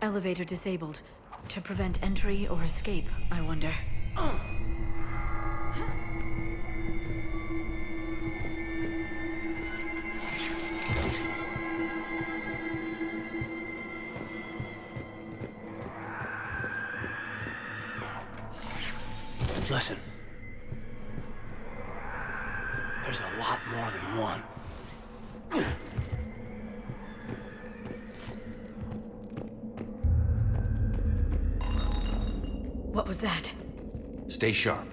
Elevator disabled. To prevent entry or escape, I wonder. Listen. There's a lot more than one. What was that? Stay sharp.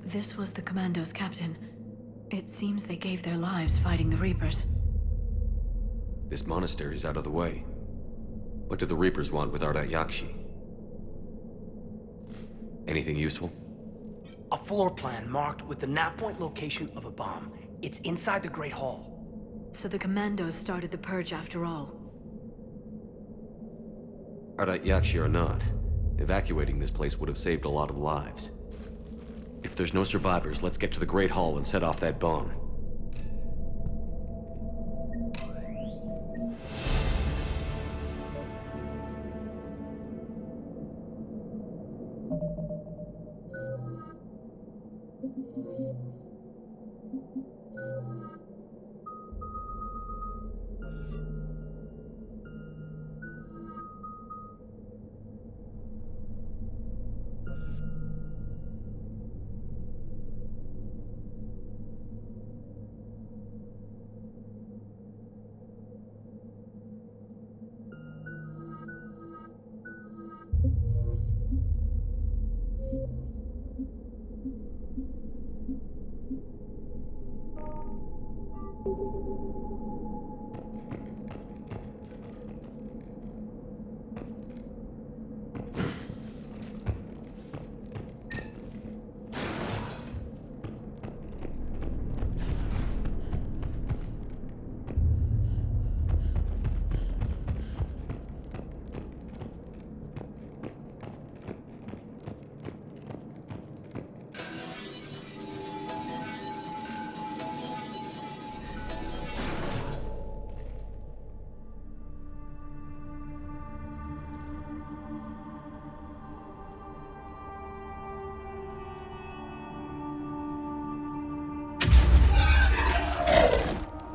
This was the Commando's captain. It seems they gave their lives fighting the Reapers. This monastery's out of the way. What do the Reapers want with Ardat Yakshi? Anything useful? A floor plan marked with the nav point location of a bomb. It's inside the Great Hall. So the Commandos started the purge after all. Ardat Yakshi or not, evacuating this place would have saved a lot of lives. If there's no survivors, let's get to the Great Hall and set off that bomb.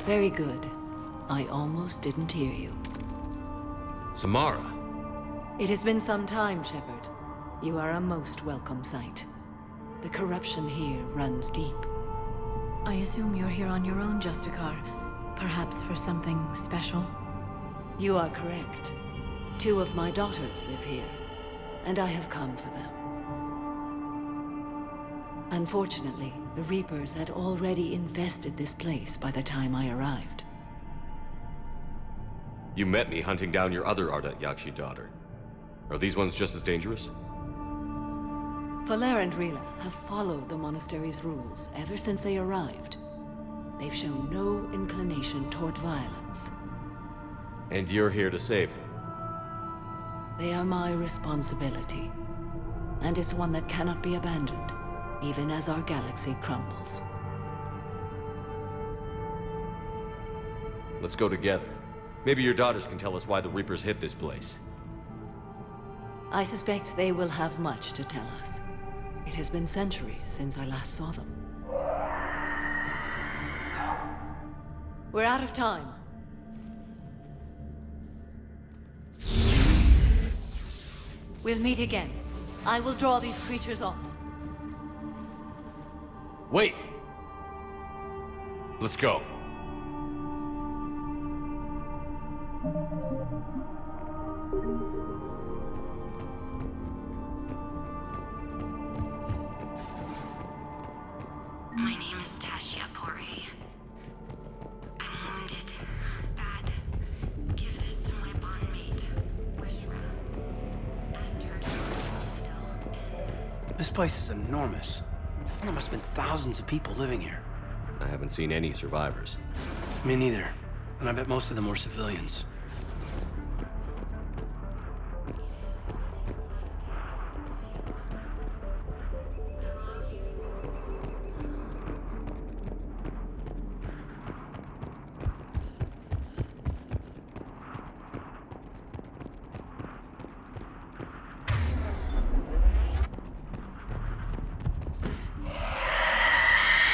Very good. I almost didn't hear you. Samara! It has been some time, Shepard. You are a most welcome sight. The corruption here runs deep. I assume you're here on your own, Justicar. Perhaps for something special? You are correct. 2 of my daughters live here, and I have come for them. Unfortunately, the Reapers had already infested this place by the time I arrived. You met me hunting down your other Ardat Yakshi daughter. Are these ones just as dangerous? Valer and Rila have followed the monastery's rules ever since they arrived. They've shown no inclination toward violence. And you're here to save them? They are my responsibility, and it's one that cannot be abandoned, even as our galaxy crumbles. Let's go together. Maybe your daughters can tell us why the Reapers hit this place. I suspect they will have much to tell us. It has been centuries since I last saw them. We're out of time. We'll meet again. I will draw these creatures off. Wait! Let's go. My name is Tasha Pori. This place is enormous. There must have been thousands of people living here. I haven't seen any survivors. Me neither. And I bet most of them were civilians.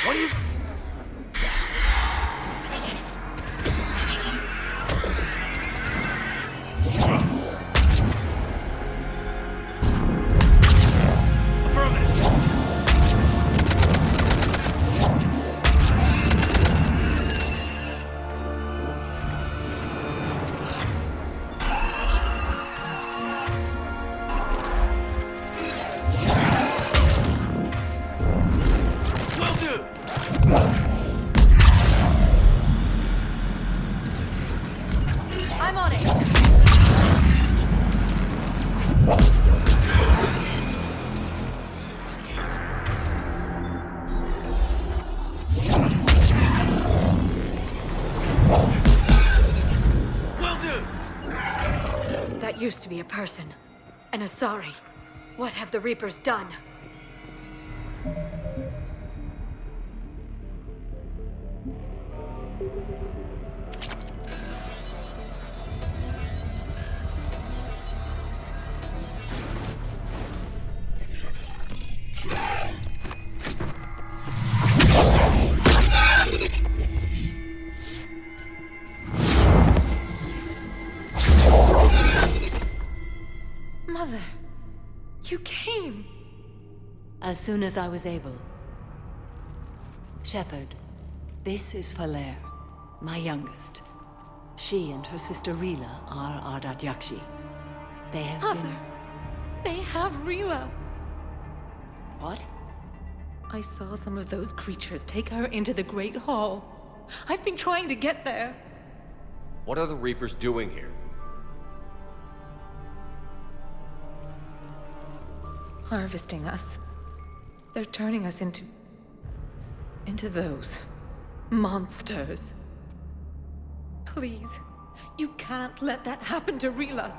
What is... I'm on it. Will do! That used to be a person. An Asari. What have the Reapers done? Mother, you came. As soon as I was able. Shepard, this is Falere, my youngest. She and her sister Rila are Ardat Yakshi. They have Mother, they have Rila. What? I saw some of those creatures take her into the Great Hall. I've been trying to get there. What are the Reapers doing here? Harvesting us. They're turning us into those monsters. Please, you can't let that happen to Rila.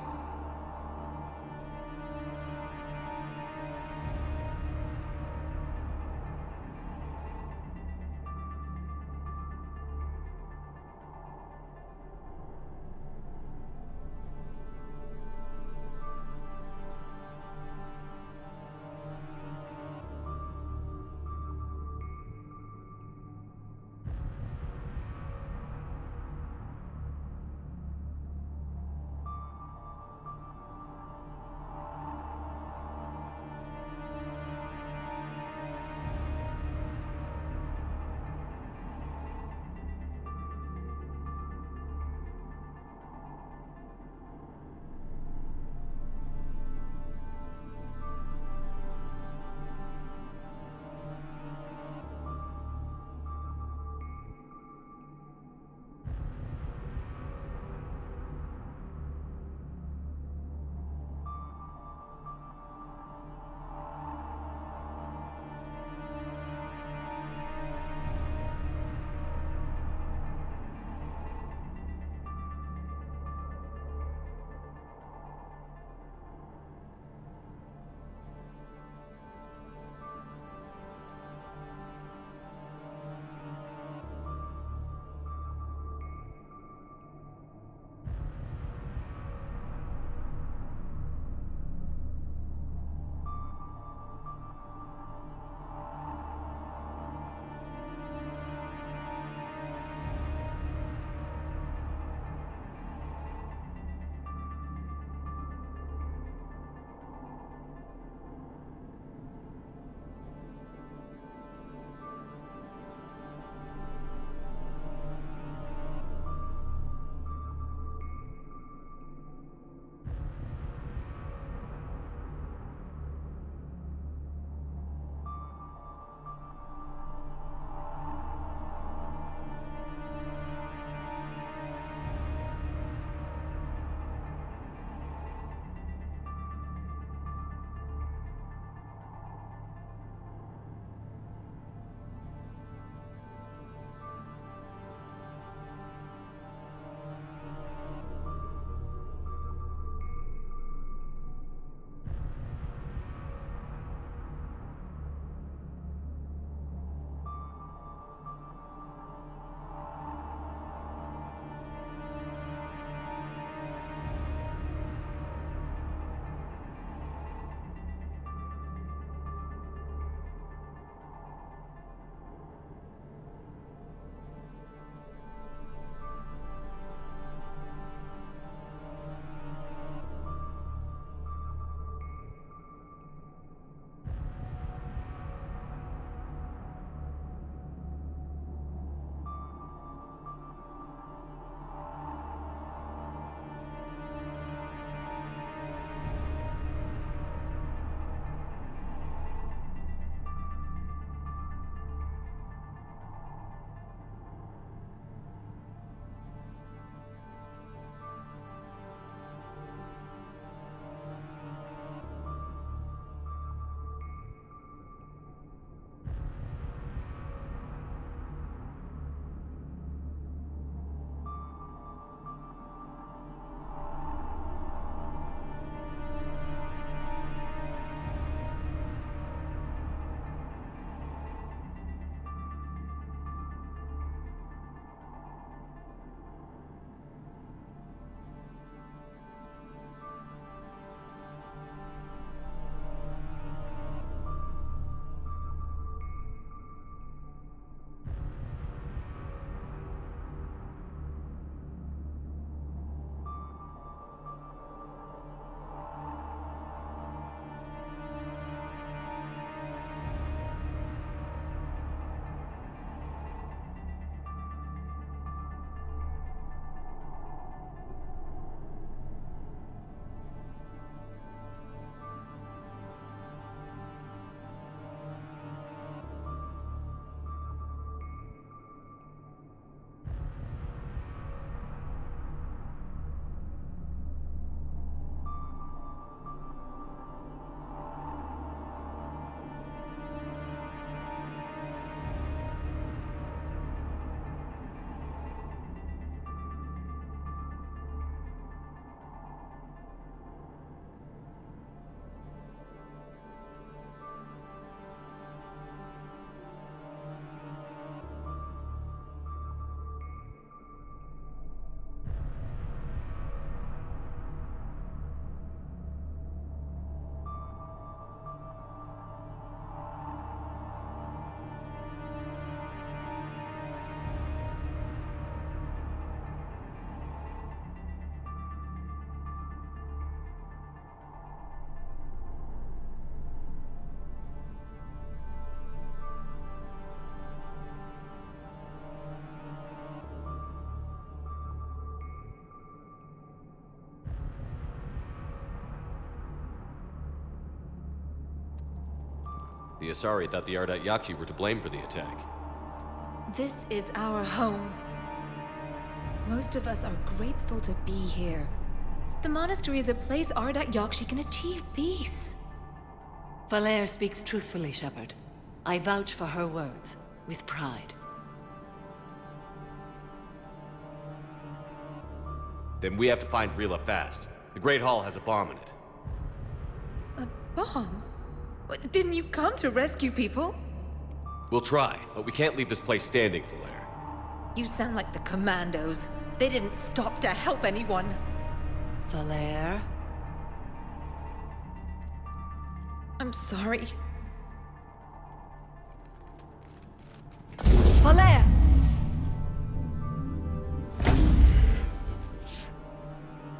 The Asari thought the Ardat Yakshi were to blame for the attack. This is our home. Most of us are grateful to be here. The monastery is a place Ardat Yakshi can achieve peace. Valere speaks truthfully, Shepard. I vouch for her words, with pride. Then we have to find Rila fast. The Great Hall has a bomb in it. A bomb? Didn't you come to rescue people? We'll try, but we can't leave this place standing, Valere. You sound like the Commandos. They didn't stop to help anyone. Valere? I'm sorry. Valere!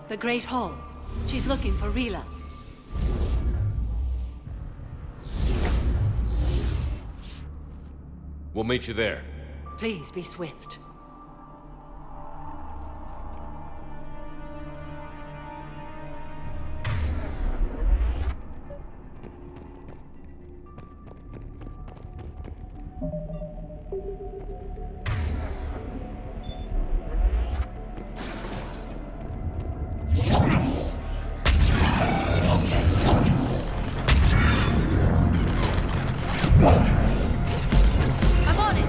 The Great Hall. She's looking for Rila. We'll meet you there. Please be swift. I'm on it!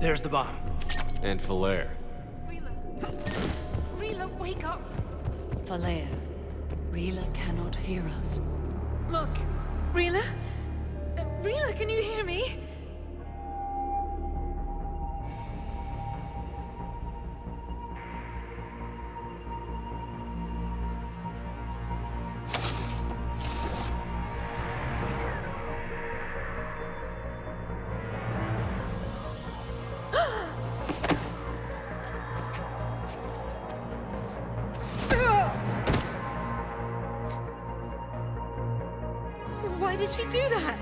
There's the bomb. And Falaire. Rila. Rila, wake up! Falaire, Rila cannot hear us. Look! Rila? Rila, can you hear me? Why did she do that?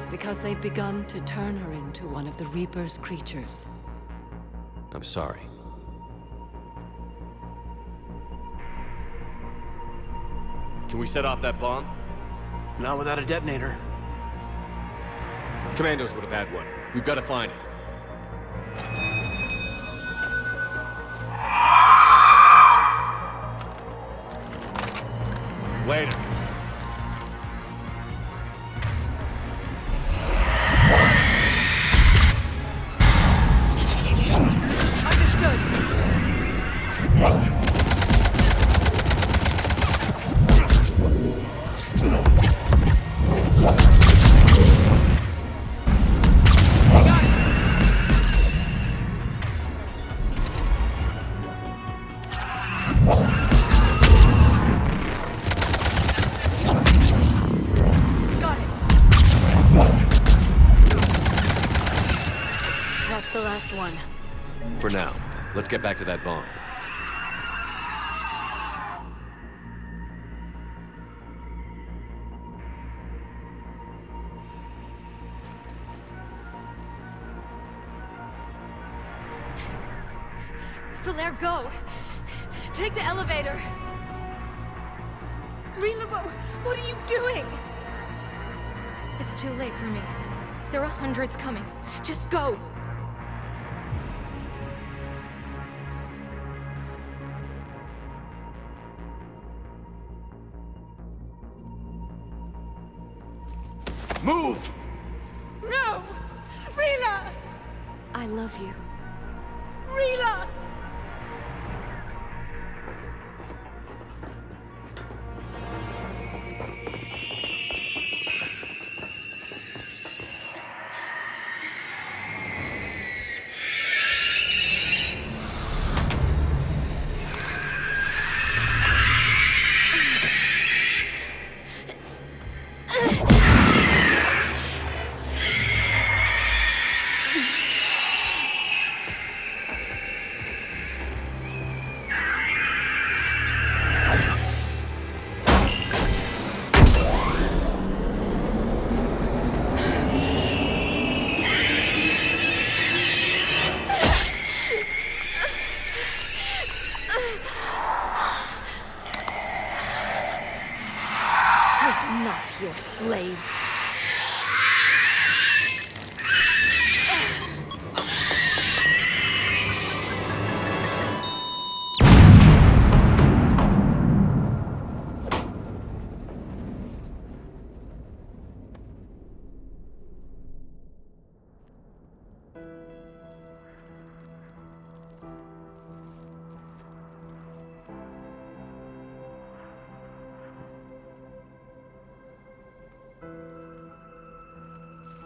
Because they've begun to turn her into one of the Reaper's creatures. I'm sorry. Can we set off that bomb? Not without a detonator. Commandos would have had one. We've got to find it. Later. That's the last one. For now, let's get back to that bomb. Falaire, go! Take the elevator! Rila, what are you doing? It's too late for me. There are hundreds coming. Just go! Move! No! Rila! I love you. Rila! Not your slaves.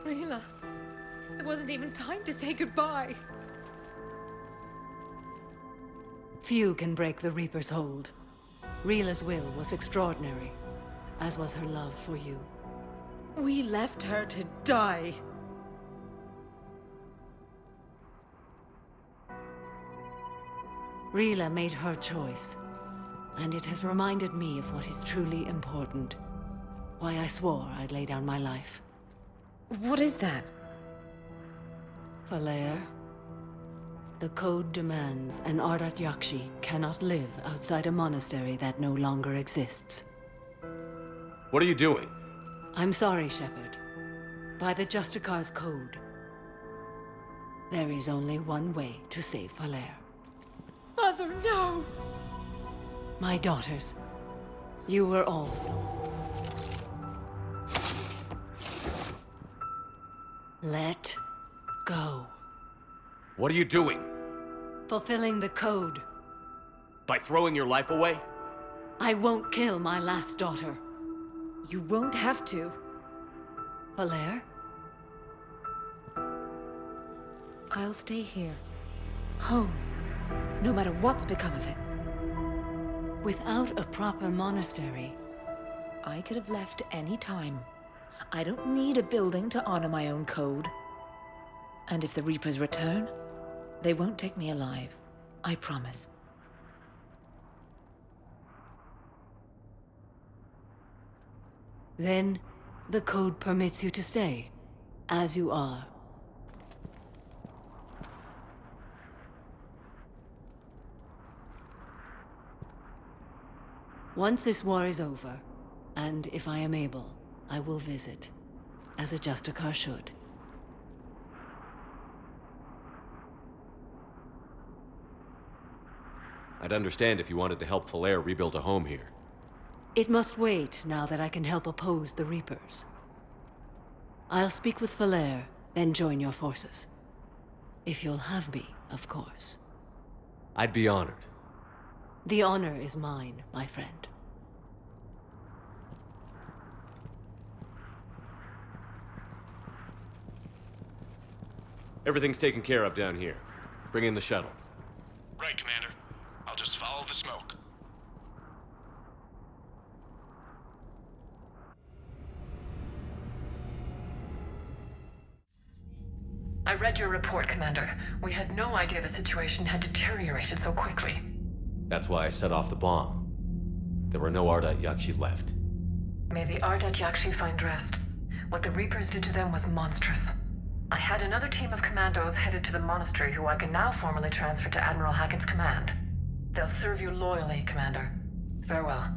Rila, there wasn't even time to say goodbye. Few can break the Reaper's hold. Rila's will was extraordinary, as was her love for you. We left her to die. Rila made her choice, and it has reminded me of what is truly important. Why I swore I'd lay down my life. What is that? Falaire, the code demands an Ardat Yakshi cannot live outside a monastery that no longer exists. What are you doing? I'm sorry, Shepard. By the Justicar's code, there is only one way to save Falaire. Mother, no! My daughters, you were also. Let go. What are you doing? Fulfilling the code. By throwing your life away? I won't kill my last daughter. You won't have to. Valere? I'll stay here. Home. No matter what's become of it. Without a proper monastery, I could have left any time. I don't need a building to honor my own code. And if the Reapers return, they won't take me alive. I promise. then the code permits you to stay, as you are. Once this war is over, and if I am able, I will visit, as a Justicar should. I'd understand if you wanted to help Valere rebuild a home here. It must wait now that I can help oppose the Reapers. I'll speak with Valere, then join your forces. If you'll have me, of course. I'd be honored. The honor is mine, my friend. Everything's taken care of down here. Bring in the shuttle. Right, Commander. I'll just follow the smoke. I read your report, Commander. We had no idea the situation had deteriorated so quickly. That's why I set off the bomb. There were no Ardat Yakshi left. May the Ardat Yakshi find rest. What the Reapers did to them was monstrous. I had another team of commandos headed to the monastery who I can now formally transfer to Admiral Hackett's command. They'll serve you loyally, Commander. Farewell.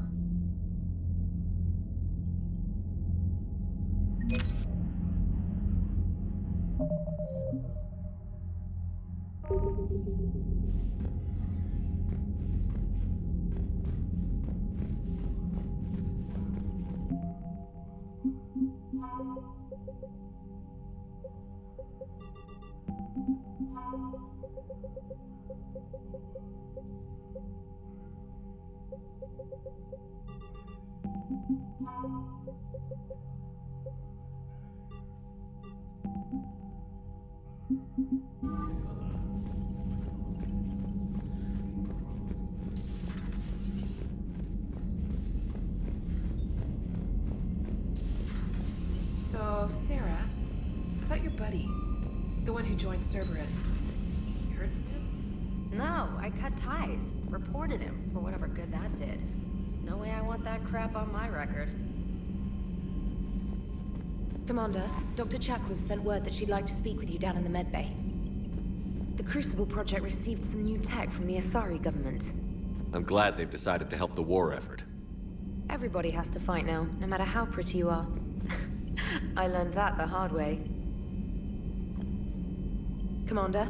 So, Sarah, how about your buddy? The one who joined Cerberus. You heard from him? No, I cut ties. Reported him, for whatever good that did. No way I want that crap on my record. Commander, Dr. Chakwas sent word that she'd like to speak with you down in the medbay. The Crucible Project received some new tech from the Asari government. I'm glad they've decided to help the war effort. Everybody has to fight now, no matter how pretty you are. I learned that the hard way. Commander?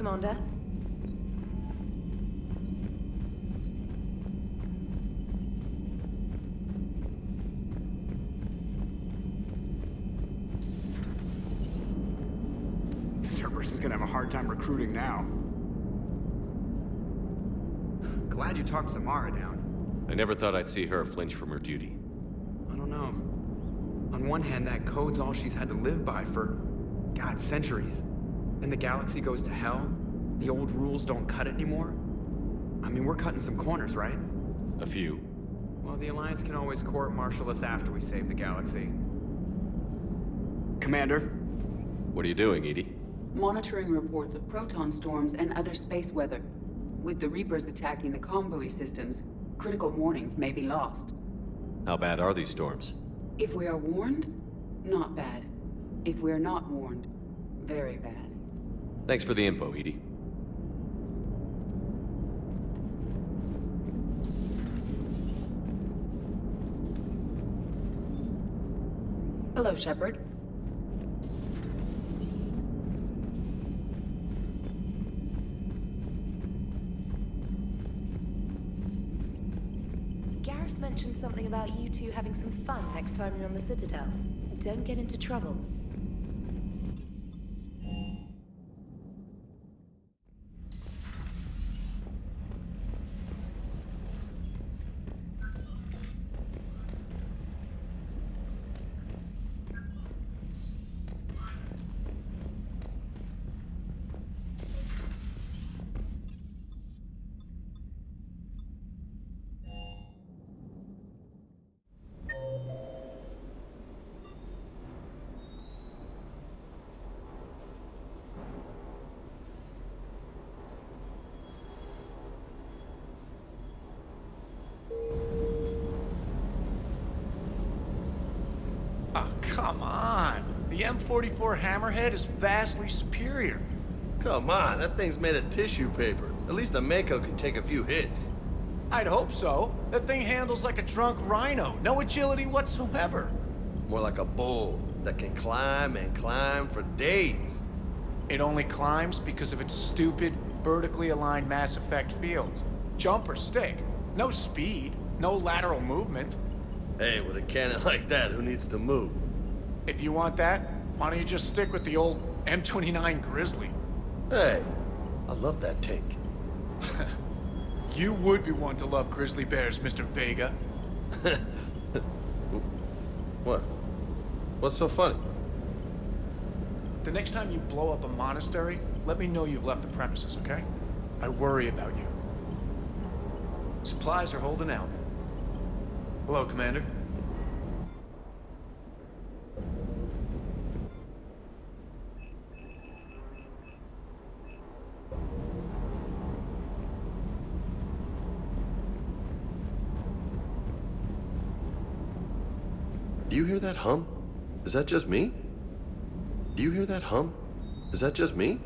Commander? Cerberus is gonna have a hard time recruiting now. Glad you talked Samara down. I never thought I'd see her flinch from her duty. I don't know. On one hand, that code's all she's had to live by for, God, centuries. Then the galaxy goes to hell. The old rules don't cut it anymore. I mean, we're cutting some corners, right? A few. Well, the Alliance can always court-martial us after we save the galaxy. Commander? What are you doing, Edie? Monitoring reports of proton storms and other space weather. With the Reapers attacking the comm buoy systems, critical warnings may be lost. How bad are these storms? If we are warned, not bad. If we are not warned, very bad. Thanks for the info, Edie. Hello, Shepard. Garrus mentioned something about you two having some fun next time you're on the Citadel. Don't get into trouble. Oh, come on. The M44 Hammerhead is vastly superior. Come on, that thing's made of tissue paper. At least the Mako can take a few hits. I'd hope so. That thing handles like a drunk rhino. No agility whatsoever. More like a bull that can climb and climb for days. It only climbs because of its stupid, vertically aligned mass effect fields. Jump or stick. No speed. No lateral movement. Hey, with a cannon like that, who needs to move? If you want that, why don't you just stick with the old M29 Grizzly? Hey, I love that tank. You would be one to love grizzly bears, Mr. Vega. What? What's so funny? The next time you blow up a monastery, let me know you've left the premises, okay? I worry about you. Supplies are holding out. Hello, Commander. Do you hear that hum? Is that just me? Do you hear that hum? Is that just me?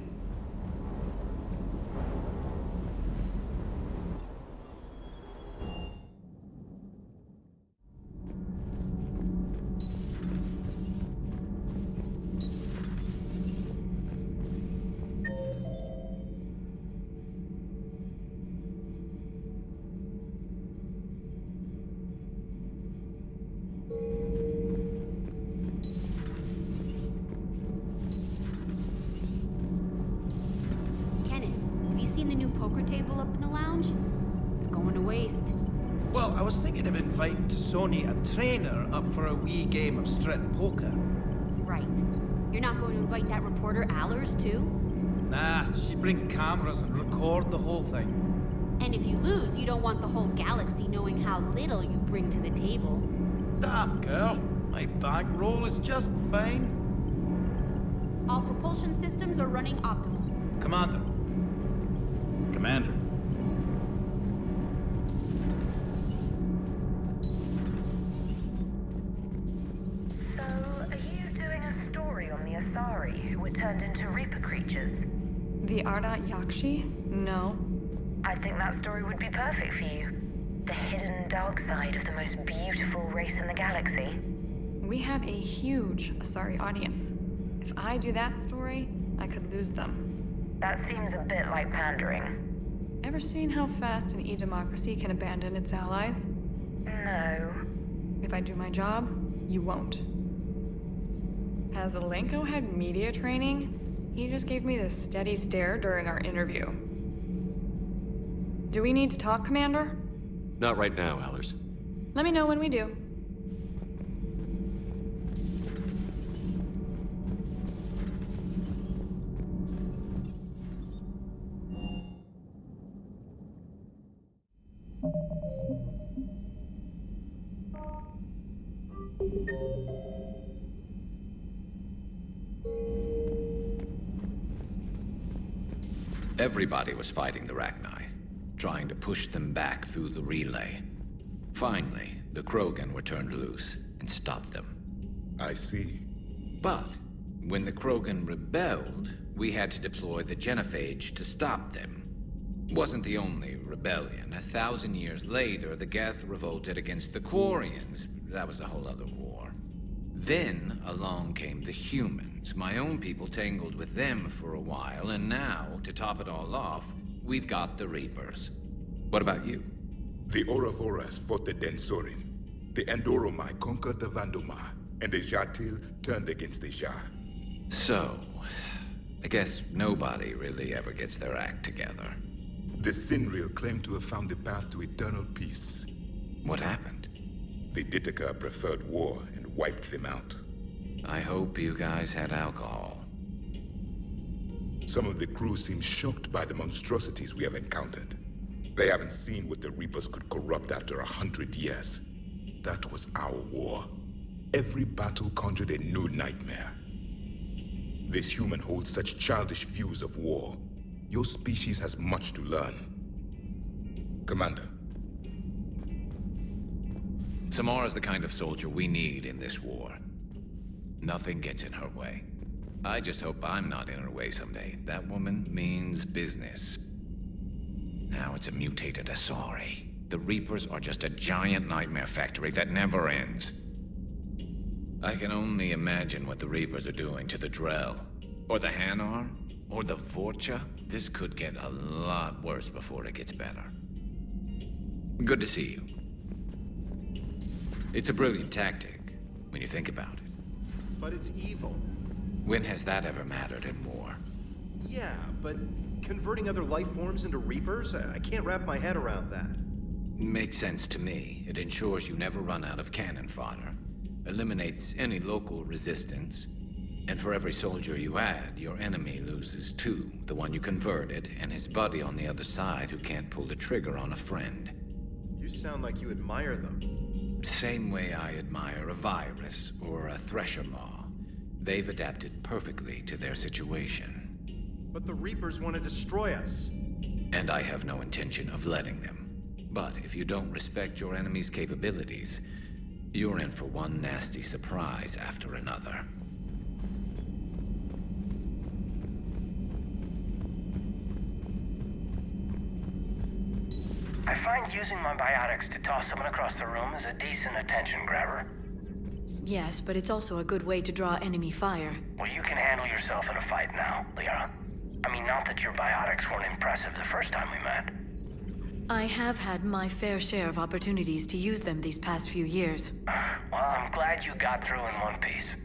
Well, I was thinking of inviting to Sony a trainer up for a wee game of strip poker. Right. You're not going to invite that reporter Allers, too? Nah, she'd bring cameras and record the whole thing. And if you lose, you don't want the whole galaxy knowing how little you bring to the table. Damn, girl. My bankroll is just fine. All propulsion systems are running optimal. Commander. Commander. Who were turned into Reaper creatures. The Ardat Yakshi? No. I think that story would be perfect for you. The hidden dark side of the most beautiful race in the galaxy. We have a huge Asari audience. If I do that story, I could lose them. That seems a bit like pandering. Ever seen how fast an e-democracy can abandon its allies? No. If I do my job, you won't. Has Alenko had media training? He just gave me this steady stare during our interview. Do we need to talk, Commander? Not right now, Allers. Let me know when we do. Everybody was fighting the Rachni, trying to push them back through the relay. Finally, the Krogan were turned loose and stopped them. I see. But when the Krogan rebelled, we had to deploy the genophage to stop them. Wasn't the only rebellion. 1,000 years later, the Geth revolted against the Quarians. That was a whole other war. Then along came the humans. My own people tangled with them for a while, and now, to top it all off, we've got the Reapers. What about you? The Ouroboros fought the Densorin. The Andoromai conquered the Vandomar, and the Jatil turned against the Jah. So, I guess nobody really ever gets their act together. The Sinreal claimed to have found the path to eternal peace. What happened? The Ditaka preferred war and wiped them out. I hope you guys had alcohol. Some of the crew seem shocked by the monstrosities we have encountered. They haven't seen what the Reapers could corrupt after 100 years. That was our war. Every battle conjured a new nightmare. This human holds such childish views of war. Your species has much to learn. Commander. Samara's the kind of soldier we need in this war. Nothing gets in her way. I just hope I'm not in her way someday. That woman means business. Now it's a mutated Asari. The Reapers are just a giant nightmare factory that never ends. I can only imagine what the Reapers are doing to the Drell, or the Hanar, or the Vorcha. This could get a lot worse before it gets better. Good to see you. It's a brilliant tactic, when you think about it. But it's evil. When has that ever mattered in war? Yeah, but converting other life forms into Reapers? I can't wrap my head around that. Makes sense to me. It ensures you never run out of cannon fodder. Eliminates any local resistance. And for every soldier you add, your enemy loses two. The one you converted, and his buddy on the other side who can't pull the trigger on a friend. You sound like you admire them. Same way I admire a virus or a thresher maw. They've adapted perfectly to their situation. But the Reapers want to destroy us. And I have no intention of letting them. But if you don't respect your enemy's capabilities, you're in for one nasty surprise after another. I find using my biotics to toss someone across the room is a decent attention grabber. Yes, but it's also a good way to draw enemy fire. Well, you can handle yourself in a fight now, Liara. I mean, not that your biotics weren't impressive the first time we met. I have had my fair share of opportunities to use them these past few years. Well, I'm glad you got through in one piece.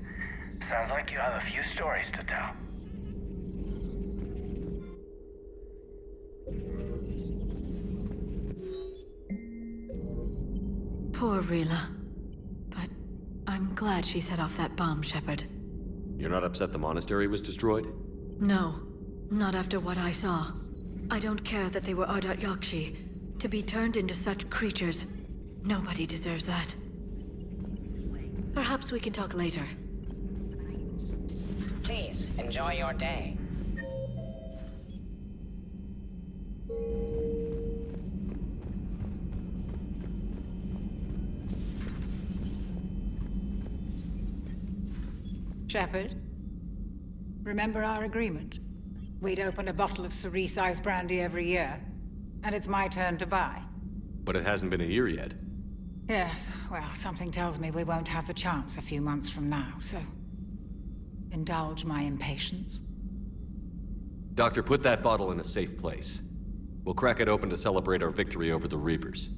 Sounds like you have a few stories to tell. Poor Rila. But I'm glad she set off that bomb, Shepard. You're not upset the monastery was destroyed? No. Not after what I saw. I don't care that they were Ardat Yakshi. To be turned into such creatures, nobody deserves that. Perhaps we can talk later. Please, enjoy your day. Shepard, remember our agreement? We'd open a bottle of cerise ice brandy every year, and it's my turn to buy. But it hasn't been a year yet. Yes, well, something tells me we won't have the chance a few months from now, so indulge my impatience. Doctor, put that bottle in a safe place. We'll crack it open to celebrate our victory over the Reapers.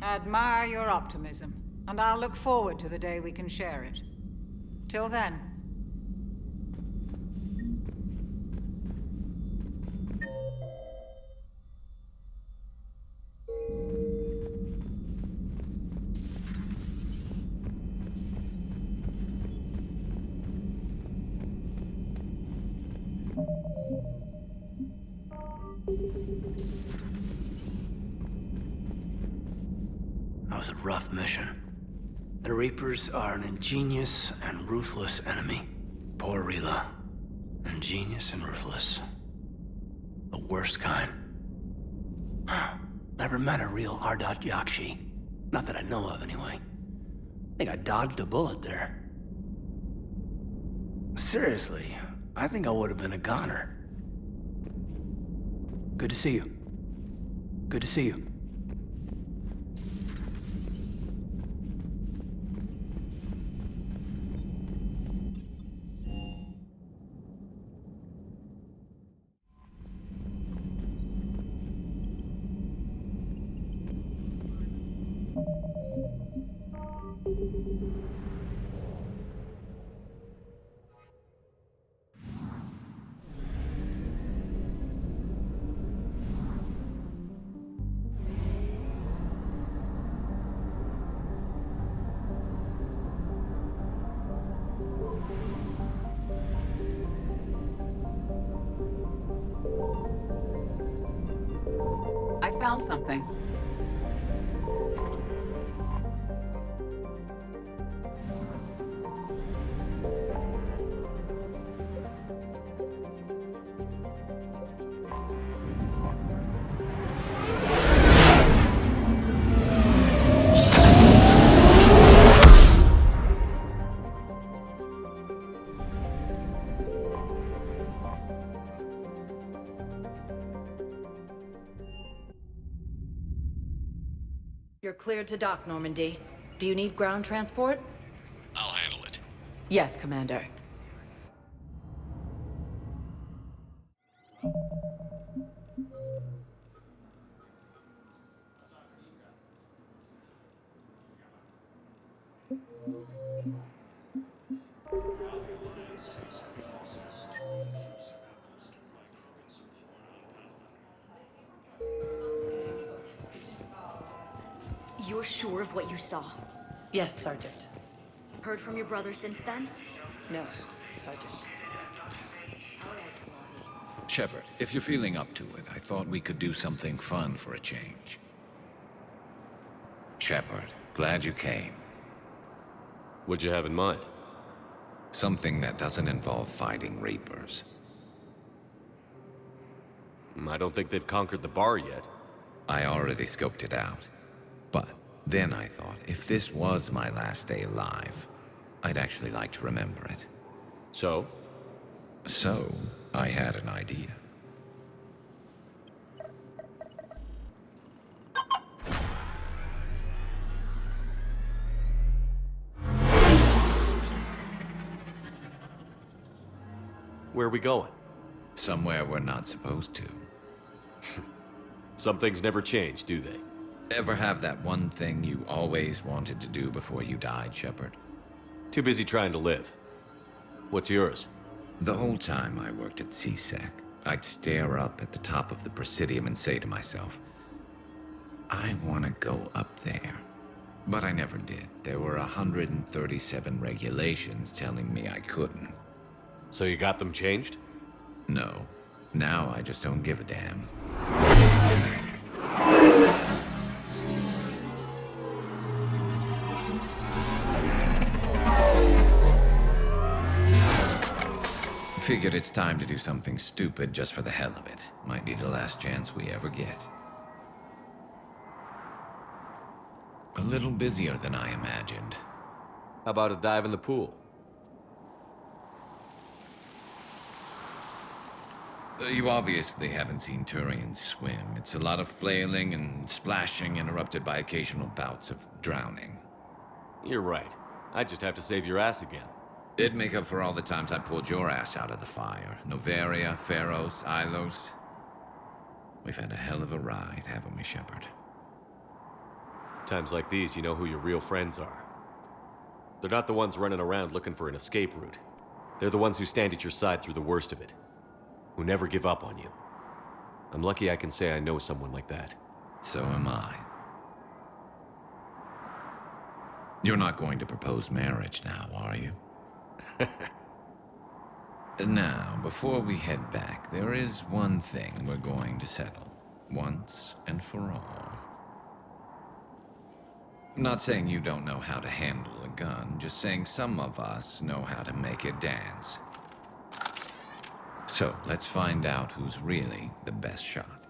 Admire your optimism, and I'll look forward to the day we can share it. Till then. was a rough mission. The Reapers are an ingenious and ruthless enemy. Poor Rila. Ingenious and ruthless. The worst kind. Never met a real Ardat Yakshi. Not that I know of, anyway. I think I dodged a bullet there. Seriously, I think I would have been a goner. Good to see you. Good to see you. I found something. You're cleared to dock, Normandy. Do you need ground transport? I'll handle it. Yes, Commander. You're sure of what you saw? Yes, Sergeant. Heard from your brother since then? No, Sergeant. Shepard, if you're feeling up to it, I thought we could do something fun for a change. Shepard, glad you came. What'd you have in mind? Something that doesn't involve fighting Reapers. I don't think they've conquered the bar yet. I already scoped it out. But then I thought, if this was my last day alive, I'd actually like to remember it. So? So, I had an idea. Where are we going? Somewhere we're not supposed to. Some things never change, do they? Ever have that one thing you always wanted to do before you died, Shepard? Too busy trying to live. What's yours? The whole time I worked at CSEC, I'd stare up at the top of the Presidium and say to myself, I want to go up there. But I never did. There were 137 regulations telling me I couldn't. So you got them changed? No. Now I just don't give a damn. Figured it's time to do something stupid just for the hell of it. Might be the last chance we ever get. A little busier than I imagined. How about a dive in the pool? You obviously haven't seen Turians swim. It's a lot of flailing and splashing, interrupted by occasional bouts of drowning. You're right. I just have to save your ass again. It'd make up for all the times I pulled your ass out of the fire. Noveria, Pharos, Ilos. We've had a hell of a ride, haven't we, Shepard? Times like these, you know who your real friends are. They're not the ones running around looking for an escape route. They're the ones who stand at your side through the worst of it. Who never give up on you. I'm lucky I can say I know someone like that. So am I. You're not going to propose marriage now, are you? Now, before we head back, there is one thing we're going to settle. Once and for all. I'm not saying you don't know how to handle a gun, just saying some of us know how to make it dance. So, let's find out who's really the best shot.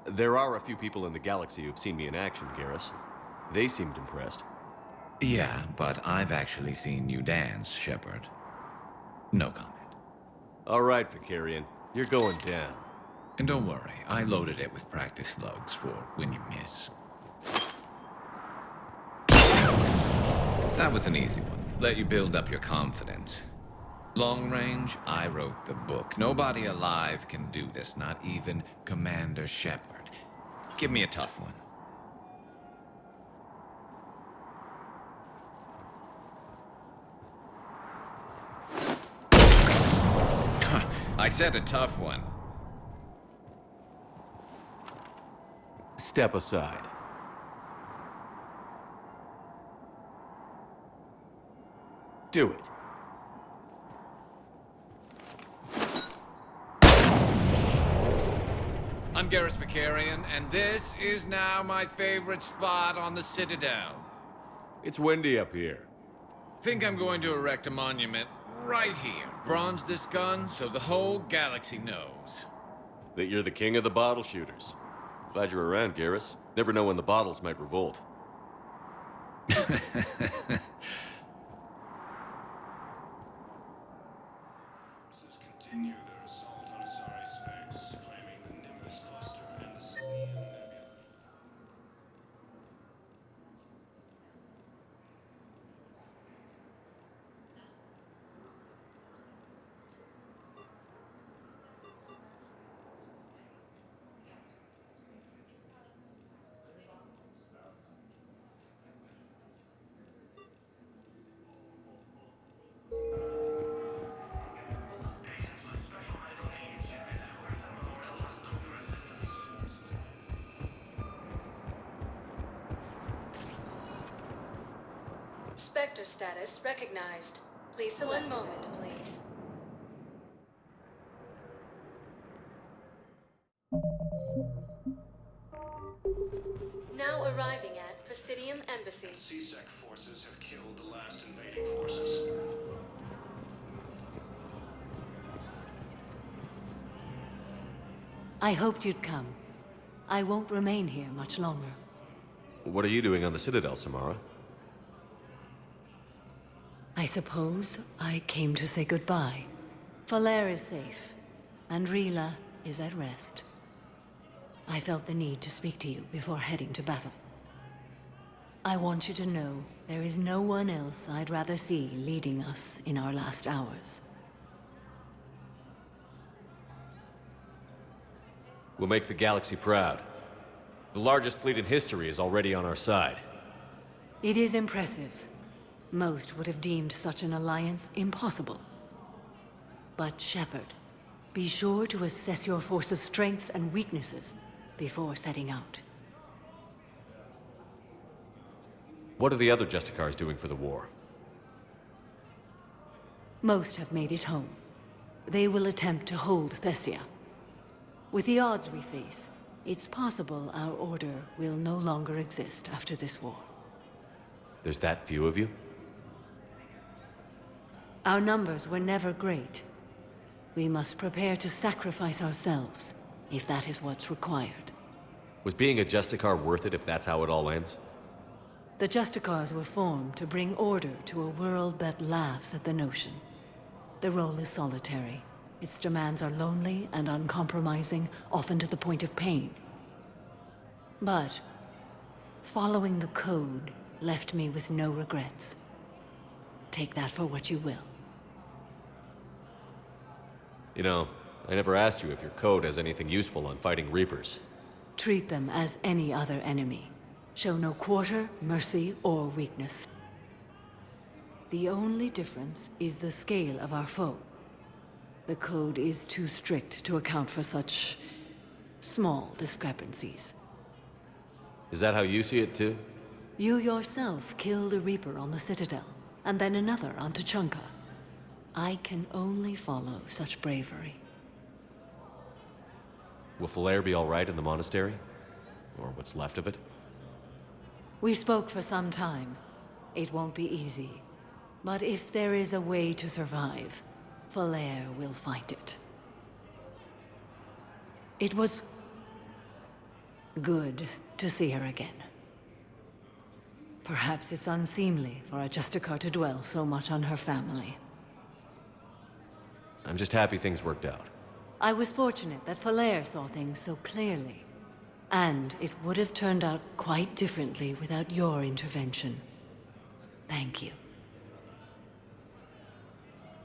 There are a few people in the galaxy who've seen me in action, Garrus. They seemed impressed. Yeah, but I've actually seen you dance, Shepard. No comment. All right, Vicarian. You're going down. And don't worry, I loaded it with practice slugs for when you miss. That was an easy one. Let you build up your confidence. Long range, I wrote the book. Nobody alive can do this, not even Commander Shepard. Give me a tough one. I said a tough one. Step aside. Do it. I'm Garrus Vicarian, and this is now my favorite spot on the Citadel. It's windy up here. Think I'm going to erect a monument right here. Bronze this gun so the whole galaxy knows. That you're the king of the bottle shooters. Glad you're around, Garrus. Never know when the bottles might revolt. Continue their assault on Asari space, claiming the Nimbus cluster and the Selenium nebula. Spectre status recognized. Please select. One moment, please. Now arriving at Presidium Embassy. CSEC forces have killed the last invading forces. I hoped you'd come. I won't remain here much longer. What are you doing on the Citadel, Samara? I suppose I came to say goodbye. Falair is safe, and Rila is at rest. I felt the need to speak to you before heading to battle. I want you to know there is no one else I'd rather see leading us in our last hours. We'll make the galaxy proud. The largest fleet in history is already on our side. It is impressive. Most would have deemed such an alliance impossible. But Shepard, be sure to assess your force's strengths and weaknesses before setting out. What are the other Justicars doing for the war? Most have made it home. They will attempt to hold Thessia. With the odds we face, it's possible our order will no longer exist after this war. There's that few of you? Our numbers were never great. We must prepare to sacrifice ourselves, if that is what's required. Was being a Justicar worth it if that's how it all ends? The Justicars were formed to bring order to a world that laughs at the notion. The role is solitary. Its demands are lonely and uncompromising, often to the point of pain. But following the code left me with no regrets. Take that for what you will. You know, I never asked you if your code has anything useful on fighting Reapers. Treat them as any other enemy. Show no quarter, mercy, or weakness. The only difference is the scale of our foe. The code is too strict to account for such small discrepancies. Is that how you see it too? You yourself killed a Reaper on the Citadel, and then another on Tuchanka. I can only follow such bravery. Will Falair be all right in the monastery? Or what's left of it? We spoke for some time. It won't be easy. But if there is a way to survive, Falair will find it. It was good to see her again. Perhaps it's unseemly for a Justicar to dwell so much on her family. I'm just happy things worked out. I was fortunate that Falair saw things so clearly. And it would have turned out quite differently without your intervention. Thank you.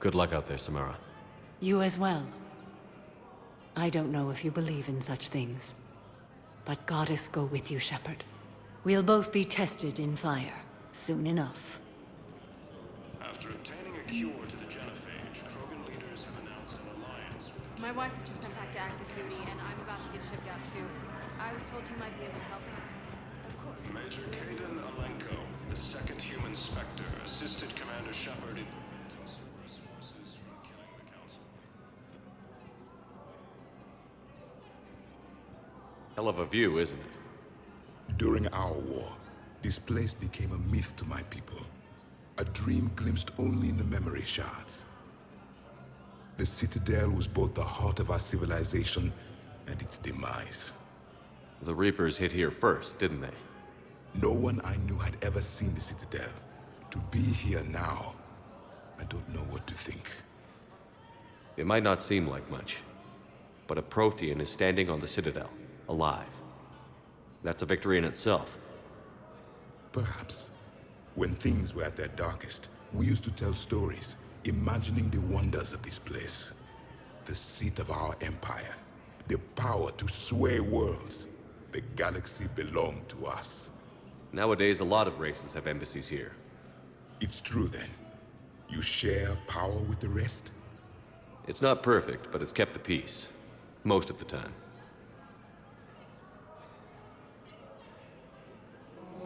Good luck out there, Samara. You as well. I don't know if you believe in such things, but Goddess go with you, Shepard. We'll both be tested in fire, soon enough. After obtaining a cure to the genophage, Krogan leaders have announced an alliance with My wife was just sent back to active duty, and I'm about to get shipped out too. I was told you might be able to help me. Of course. Major Kaidan Alenko, the second human Spectre, assisted Commander Shepard in preventing Cerberus forces from killing the Council. Hell of a view, isn't it? During our war, this place became a myth to my people. A dream glimpsed only in the memory shards. The Citadel was both the heart of our civilization and its demise. The Reapers hit here first, didn't they? No one I knew had ever seen the Citadel. To be here now, I don't know what to think. It might not seem like much, but a Prothean is standing on the Citadel, alive. That's a victory in itself. Perhaps. When things were at their darkest, we used to tell stories, imagining the wonders of this place. The seat of our empire, the power to sway worlds. The galaxy belonged to us. Nowadays, a lot of races have embassies here. It's true then. You share power with the rest? It's not perfect, but it's kept the peace. Most of the time.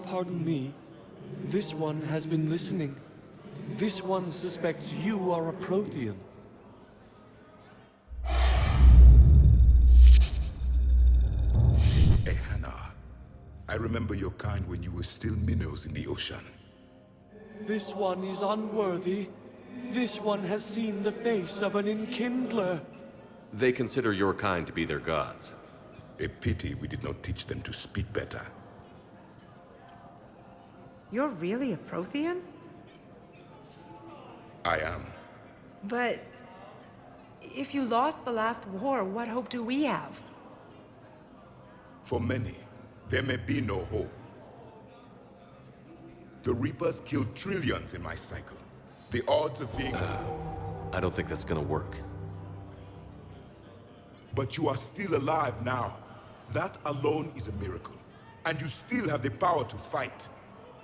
Pardon me. This one has been listening. This one suspects you are a Prothean. Ehana, I remember your kind when you were still minnows in the ocean. This one is unworthy. This one has seen the face of an enkindler. They consider your kind to be their gods. A pity we did not teach them to speak better. You're really a Prothean? I am. But if you lost the last war, what hope do we have? For many, there may be no hope. The Reapers killed trillions in my cycle. The odds of being... I don't think that's gonna work. But you are still alive now. That alone is a miracle. And you still have the power to fight.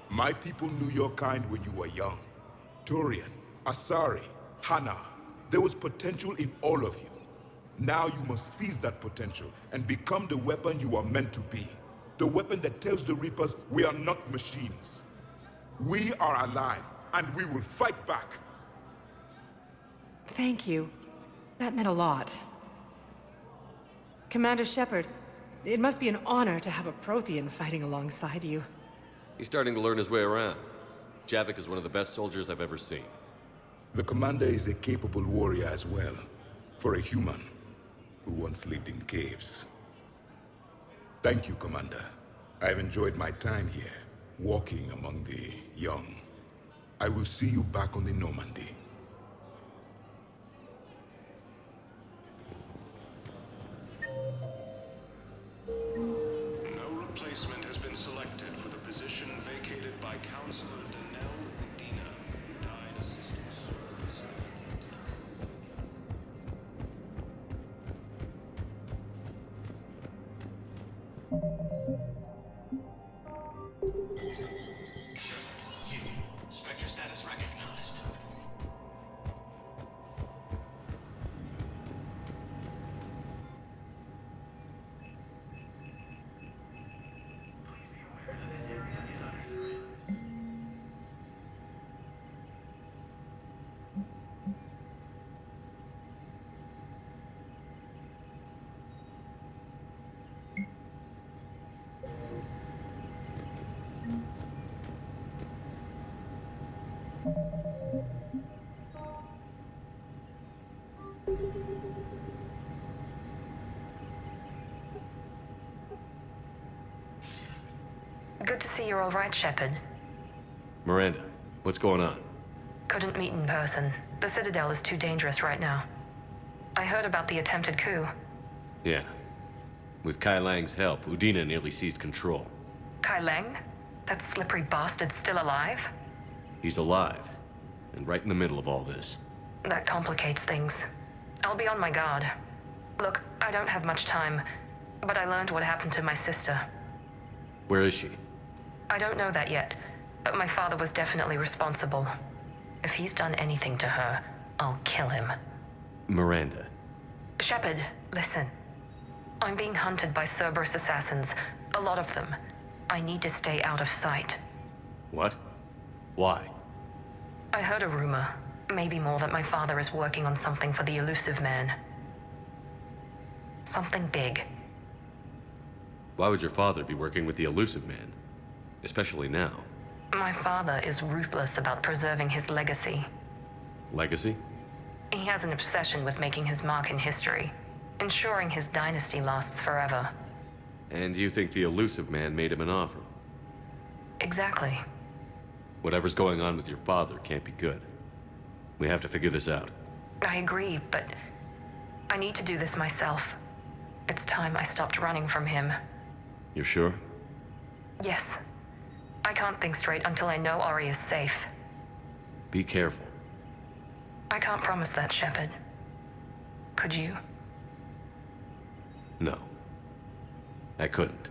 My people knew your kind when you were young. Turian, Asari, Hana. There was potential in all of you. Now you must seize that potential and become the weapon you are meant to be. The weapon that tells the Reapers we are not machines. We are alive, and we will fight back. Thank you. That meant a lot. Commander Shepard, it must be an honor to have a Prothean fighting alongside you. He's starting to learn his way around. Javik is one of the best soldiers I've ever seen. The commander is a capable warrior as well, for a human who once lived in caves. Thank you, Commander. I've enjoyed my time here, walking among the young. I will see you back on the Normandy. No replacement has been selected for the position vacated by Counselor Danelle Medina, who died assisting Cerberus. Spectre status recognized. Good to see you're all right, Shepard. Miranda, what's going on? Couldn't meet in person. The Citadel is too dangerous right now. I heard about the attempted coup. Yeah. With Kai Lang's help, Udina nearly seized control. Kai Lang? That slippery bastard's still alive? He's alive, and right in the middle of all this. That complicates things. I'll be on my guard. Look, I don't have much time, but I learned what happened to my sister. Where is she? I don't know that yet, but my father was definitely responsible. If he's done anything to her, I'll kill him. Miranda. Shepard, listen. I'm being hunted by Cerberus assassins. A lot of them. I need to stay out of sight. What? Why? I heard a rumor, maybe more, that my father is working on something for the Elusive Man. Something big. Why would your father be working with the Elusive Man? Especially now. My father is ruthless about preserving his legacy. Legacy? He has an obsession with making his mark in history, ensuring his dynasty lasts forever. And you think the Elusive Man made him an offer? Exactly. Whatever's going on with your father can't be good. We have to figure this out. I agree, but I need to do this myself. It's time I stopped running from him. You're sure? Yes. I can't think straight until I know Ori is safe. Be careful. I can't promise that, Shepard. Could you? No. I couldn't.